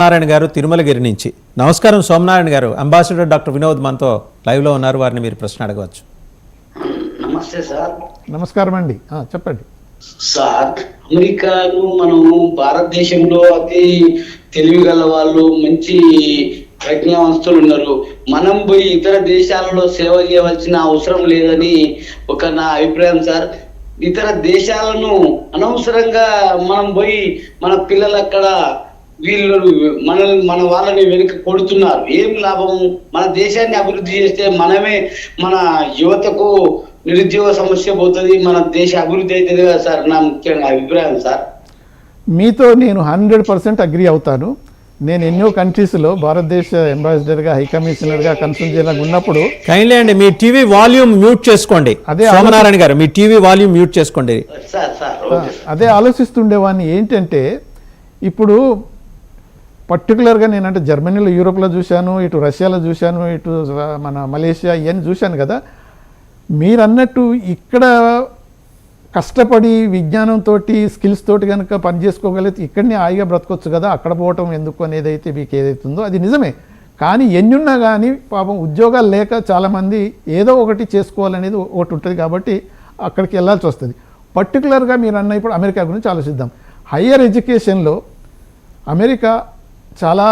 నారాయణ గారు తిరుమలగిరి నుంచి. నమస్కారం సోమనారాయణ గారు. అంబాసిడర్ డాక్టర్ వినోద్ మనతో లైవ్లో ఉన్నారు, వారిని మీరు ప్రశ్న అడగవచ్చు. నమస్తే సార్. నమస్కారం అండి, చెప్పండి సార్. అమెరికాను మనం భారతదేశంలో అతి తెలివి గల వాళ్ళు, మంచి ప్రజ్ఞావంతులు ఉన్నారు. మనం పోయి ఇతర దేశాలలో సేవ చేయవలసిన అవసరం లేదని నా అభిప్రాయం సార్. ఇతర దేశాలను అనవసరంగా మనం పోయి మన పిల్లలు అక్కడ వీళ్ళు మన వాళ్ళని వెనుక కొడుతున్నారు. ఏం లాభం? మన దేశాన్ని అభివృద్ధి చేస్తే మనమే, మన యువతకు నిరుద్యోగ సమస్య పోతుంది, మన దేశ అభివృద్ధి అవుతుంది కదా సార్. నా ముఖ్యంగా అభిప్రాయం సార్. మీతో నేను 100% అగ్రి అవుతాను. నేను ఎన్నో కంట్రీస్లో భారతదేశ అంబాసిడర్గా, హై కమిషనర్గా, కన్సల్ జనరల్గా ఉన్నప్పుడు కైండ్లీ అండి మీ టీవీ వాల్యూమ్ మ్యూట్ చేసుకోండి. అదే సోమనారాయణ గారు, మీ టీవీ వాల్యూమ్ మ్యూట్ చేసుకోండి. అదే ఆలోచిస్తుండేవాడిని. ఏంటంటే ఇప్పుడు పర్టికులర్గా నేనంటే జర్మనీలో, యూరోప్లో చూశాను, ఇటు రష్యాలో చూశాను, ఇటు మన మలేషియా ఇవన్నీ చూశాను కదా. మీరు అన్నట్టు ఇక్కడ కష్టపడి విజ్ఞానంతో, స్కిల్స్ తోటి కనుక పని చేసుకోగలిగితే ఇక్కడనే హాయిగా బ్రతకొచ్చు కదా. అక్కడ పోవటం ఎందుకు అనేది అయితే మీకు ఏదైతుందో అది నిజమే. కానీ ఎన్నున్నా కానీ పాపం ఉద్యోగాలు లేక చాలామంది ఏదో ఒకటి చేసుకోవాలనేది ఒకటి ఉంటుంది కాబట్టి అక్కడికి వెళ్ళాల్సి వస్తుంది. పర్టికులర్గా మీరు అన్న ఇప్పుడు అమెరికా గురించి ఆలోచిద్దాం. హయ్యర్ ఎడ్యుకేషన్లో అమెరికా చాలా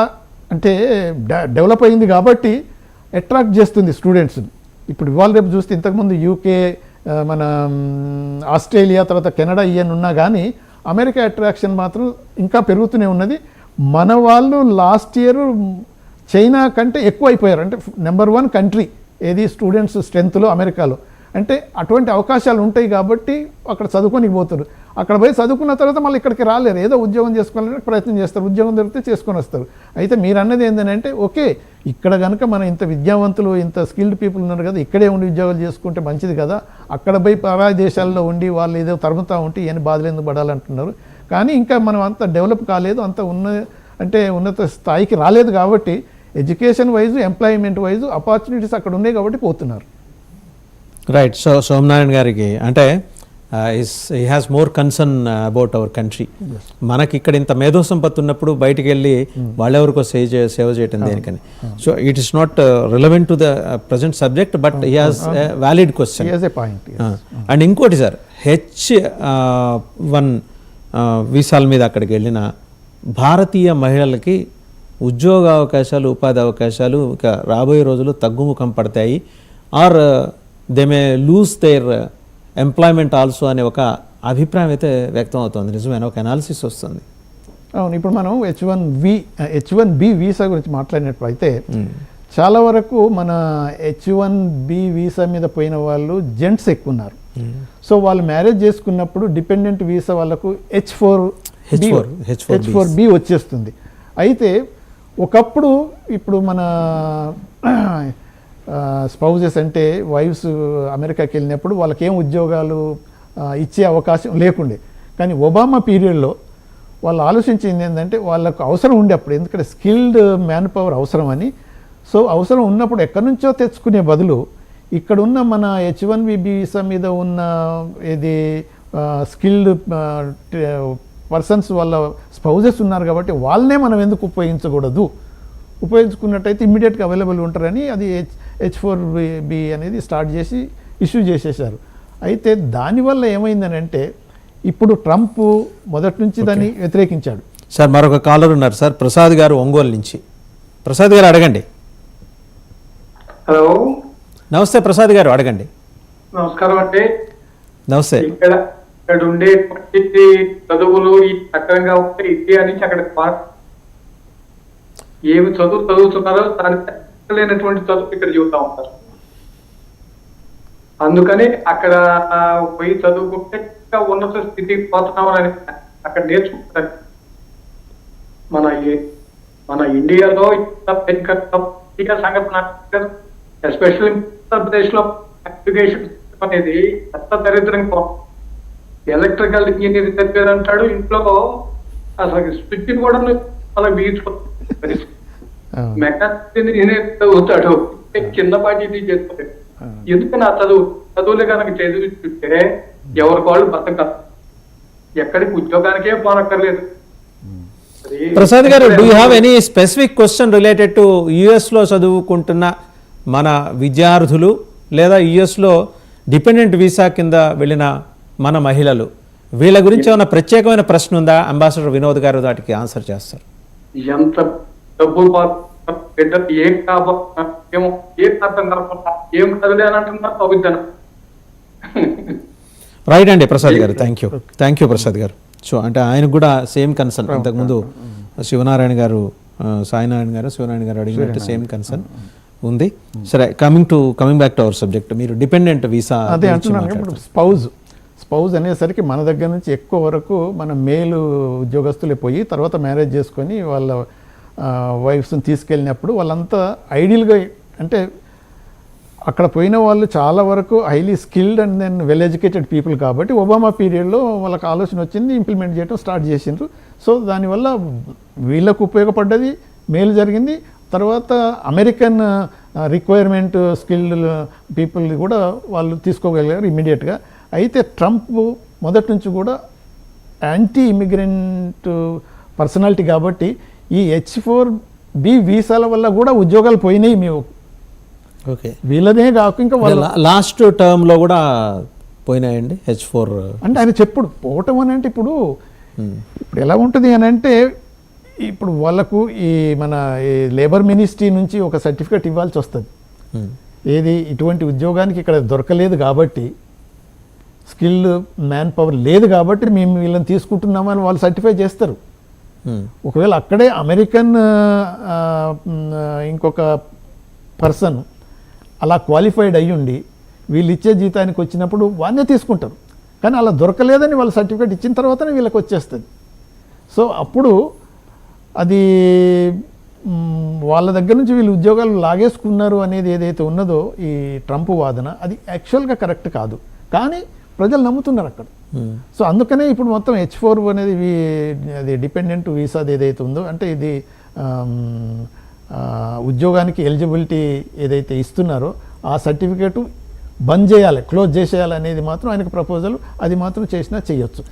అంటే డెవలప్ అయింది కాబట్టి అట్రాక్ట్ చేస్తుంది స్టూడెంట్స్ని. ఇప్పుడు ఇవాళ రేపు చూస్తే ఇంతకుముందు యూకే, మన ఆస్ట్రేలియా, తర్వాత కెనడా ఇవన్నీ ఉన్నా కానీ అమెరికా అట్రాక్షన్ మాత్రం ఇంకా పెరుగుతూనే ఉన్నది. మన వాళ్ళు లాస్ట్ ఇయర్ చైనా కంటే ఎక్కువ అయిపోయారు. అంటే నెంబర్ 1 కంట్రీ ఏది స్టూడెంట్స్ స్ట్రెంత్లో అమెరికాలో. అంటే అటువంటి అవకాశాలు ఉంటాయి కాబట్టి అక్కడ చదువుకొని పోతారు. అక్కడ పోయి చదువుకున్న తర్వాత మళ్ళీ ఇక్కడికి రాలేరు, ఏదో ఉద్యోగం చేసుకోవాలని ప్రయత్నం చేస్తారు. ఉద్యోగం దొరికితే చేసుకొని వస్తారు. అయితే మీరు అన్నది ఏంటంటే ఓకే, ఇక్కడ కనుక మన ఇంత విద్యావంతులు, ఇంత స్కిల్డ్ పీపుల్ ఉన్నారు కదా, ఇక్కడే ఉండి ఉద్యోగాలు చేసుకుంటే మంచిది కదా. అక్కడ పోయి పరాయి దేశాల్లో ఉండి వాళ్ళు ఏదో తరుముతూ ఉంటే ఇవన్నీ బాధలు ఎందుకు పడాలంటున్నారు. కానీ ఇంకా మనం అంత డెవలప్ కాలేదు, అంత ఉన్నత స్థాయికి రాలేదు కాబట్టి education wise, employment wise opportunities అక్కడ ఉన్నాయి కాబట్టి పోతున్నారు. రైట్. సో సోమనారాయణ గారికి అంటే he has more concern about our country. మనకి ఇక్కడ ఇంత మేధో సంపత్తి ఉన్నప్పుడు బయటికి వెళ్ళి వాళ్ళెవరికో సేవ చేయటం దేనికని. So it is not relevant to the present subject, but he has valid question. And ఇంకోటి సార్, H1 వీసాల మీద అక్కడికి వెళ్ళిన భారతీయ మహిళలకి ఉద్యోగ అవకాశాలు, ఉపాధి అవకాశాలు ఇక రాబోయే రోజుల్లో తగ్గుముఖం పడతాయి, or they may lose their employment also అనే ఒక అభిప్రాయం అయితే వ్యక్తం అవుతుంది. నిజమైన ఒక అనాలిసిస్ వస్తుంది. అవును. ఇప్పుడు మనం H1B వీసా గురించి మాట్లాడినప్పుడు అయితే చాలా వరకు మన H1B వీసా మీద పోయిన వాళ్ళు జెంట్స్ ఎక్కువ ఉన్నారు. సో వాళ్ళు మ్యారేజ్ చేసుకున్నప్పుడు డిపెండెంట్ వీసా వాళ్ళకు H4B వచ్చేస్తుంది. అయితే ఒకప్పుడు ఇప్పుడు మన స్పౌజెస్ అంటే వైఫ్స్ అమెరికాకి వెళ్ళినప్పుడు వాళ్ళకేం ఉద్యోగాలు ఇచ్చే అవకాశం లేకుండే. కానీ ఒబామా పీరియడ్లో వాళ్ళు ఆలోచించింది ఏంటంటే వాళ్ళకు అవసరం ఉండే అప్పుడు, ఎందుకంటే స్కిల్డ్ మ్యాన్ పవర్ అవసరం అని. సో అవసరం ఉన్నప్పుడు ఎక్కడి నుంచో తెచ్చుకునే బదులు ఇక్కడున్న మన H1B వీసా మీద ఉన్న ఇది స్కిల్డ్ పర్సన్స్ వాళ్ళ స్పౌజెస్ ఉన్నారు కాబట్టి వాళ్ళనే మనం ఎందుకు ఉపయోగించుకున్నట్టయితే ఇమ్మీడియట్గా అవైలబుల్ ఉంటారని అది H4B అనేది స్టార్ట్ చేసి ఇష్యూ చేసేసారు. అయితే దానివల్ల ఏమైందని అంటే ఇప్పుడు ట్రంప్ మొదటి నుంచి దాన్ని వ్యతిరేకించాడు. సార్ మరొక కాలర్ ఉన్నారు సార్, ప్రసాద్ గారు ఒంగోలు నుంచి. ప్రసాద్ గారు అడగండి. హలో, నమస్తే ప్రసాద్ గారు, అడగండి. నమస్కారం అండి. నమస్తే. ఇక్కడ ఉండే చదువులు చక్కగా ఉంటే ఇండియా నుంచి అక్కడ ఏమి చదువుతున్నారో దానికి లేనటువంటి చదువు ఇక్కడ చెబుతా ఉంటారు. అందుకని అక్కడ పోయి చదువుకుంటే ఇంకా ఉన్నత స్థితికి పోతున్నామని అక్కడ నేర్చుకుంటారు. మన ఇండియాలో సంఘటన ఎస్పెషల్లీ ఆంధ్రప్రదేశ్ లో ఎడ్యుకేషన్ అనేది ఎంత దరిద్రంగా, ఎలక్ట్రికల్ ఇంజనీర్ చదివారు అంటాడు, ఇంట్లో అసలు స్విచ్ కూడా అలా బిగించుకుంటాడు. మెకానిక్ ఇంజనీర్ చదువుతాడు, కింద పాటి చేస్తాడు. ఎందుకని ఆ చదువులే కనుక చదివిస్తుంటే ఎవరికి వాళ్ళు బతకాలి, ఎక్కడికి ఉద్యోగానికే పోనక్కర్లేదు. ప్రసాద్ గారు, do you have any specific question related to యుఎస్లో చదువుకుంటున్న మన విద్యార్థులు లేదా యుఎస్లో డిపెండెంట్ వీసా కింద వెళ్ళిన మన మహిళలు, వీళ్ళ గురించి ఏమైనా ప్రత్యేకమైన ప్రశ్న ఉందా? అంబాసిడర్ వినోద్ గారు దాటికి ఆన్సర్ చేస్తారు. ఎంత డబ్బు బిడ్డలు ఏం కాబోతున్నా ఏమో ఏం అర్థం కాకుండా ఏం కదలే అని అంటున్నారు పవిత్రను. రైట్ అండి ప్రసాద్ గారు, థ్యాంక్ యూ ప్రసాద్ గారు. సో అంటే ఆయనకు కూడా సేమ్ కన్సర్న్, ఇంతకుముందు శివనారాయణ గారు, సాయినారాయణ గారు, శివనారాయణ గారు అడిగినట్టు సేమ్ కన్సర్న్ ఉంది. సరే, coming back to our subject, మీరు డిపెండెంట్ వీసా అదే అంటున్నాను. ఇప్పుడు స్పౌజ్ అనేసరికి మన దగ్గర నుంచి ఎక్కువ వరకు మన మేలు ఉద్యోగస్తులే పోయి తర్వాత మ్యారేజ్ చేసుకొని వాళ్ళ వైఫ్స్ని తీసుకెళ్ళినప్పుడు వాళ్ళంతా ఐడియల్గా, అంటే అక్కడ పోయిన వాళ్ళు చాలా వరకు highly skilled and then well educated people కాబట్టి ఒబామా పీరియడ్లో వాళ్ళకి ఆలోచన వచ్చింది, ఇంప్లిమెంట్ చేయడం స్టార్ట్ చేసిండ్రు. సో దానివల్ల వీళ్ళకు ఉపయోగపడ్డది, మేలు జరిగింది. తర్వాత అమెరికన్ రిక్వైర్మెంట్ స్కిల్డ్ పీపుల్ కూడా వాళ్ళు తీసుకోగలిగారు ఇమ్మీడియట్గా. అయితే ట్రంప్ మొదటి నుంచి కూడా యాంటీ ఇమిగ్రెంట్ పర్సనాలిటీ కాబట్టి ఈ H4B వీసాల వల్ల కూడా ఉద్యోగాలు పోయినాయి. మేము ఓకే, వీళ్ళనే కాక ఇంకా వాళ్ళ లాస్ట్ టర్మ్లో కూడా పోయినాయండి H4. అంటే ఆయన చెప్పుడు పోవటం అని అంటే ఇప్పుడు ఎలా ఉంటుంది అని అంటే, ఇప్పుడు వాళ్ళకు ఈ మన ఈ లేబర్ మినిస్ట్రీ నుంచి ఒక సర్టిఫికేట్ ఇవ్వాల్సి వస్తుంది. ఏది ఇటువంటి ఉద్యోగానికి ఇక్కడ దొరకలేదు కాబట్టి, స్కిల్డ్ మ్యాన్ పవర్ లేదు కాబట్టి మేము వీళ్ళని తీసుకుంటున్నామని వాళ్ళు సర్టిఫై చేస్తారు. ఒకవేళ అక్కడే అమెరికన్ ఇంకొక పర్సన్ అలా క్వాలిఫైడ్ అయ్యుండి వీళ్ళు ఇచ్చే జీతానికి వచ్చినప్పుడు వాళ్ళే తీసుకుంటారు. కానీ అలా దొరకలేదని వాళ్ళ సర్టిఫికేట్ ఇచ్చిన తర్వాతనే వీళ్ళకి వచ్చేస్తుంది. సో అప్పుడు అది వాళ్ళ దగ్గర నుంచి వీళ్ళు ఉద్యోగాలు లాగేసుకున్నారు అనేది ఏదైతే ఉన్నదో ఈ ట్రంప్ వాదన, అది యాక్చువల్గా కరెక్ట్ కాదు. కానీ ప్రజలు నమ్ముతున్నారు అక్కడ. సో అందుకనే ఇప్పుడు మొత్తం H4 అనేది అది డిపెండెంట్ వీసాది ఏదైతే ఉందో, అంటే ఇది ఉద్యోగానికి ఎలిజిబిలిటీ ఏదైతే ఇస్తున్నారో ఆ సర్టిఫికేటు బంద్ చేయాలి, క్లోజ్ చేసేయాలి అనేది మాత్రం ఆయనకు ప్రపోజల్, అది మాత్రం చేసినా చేయొచ్చు.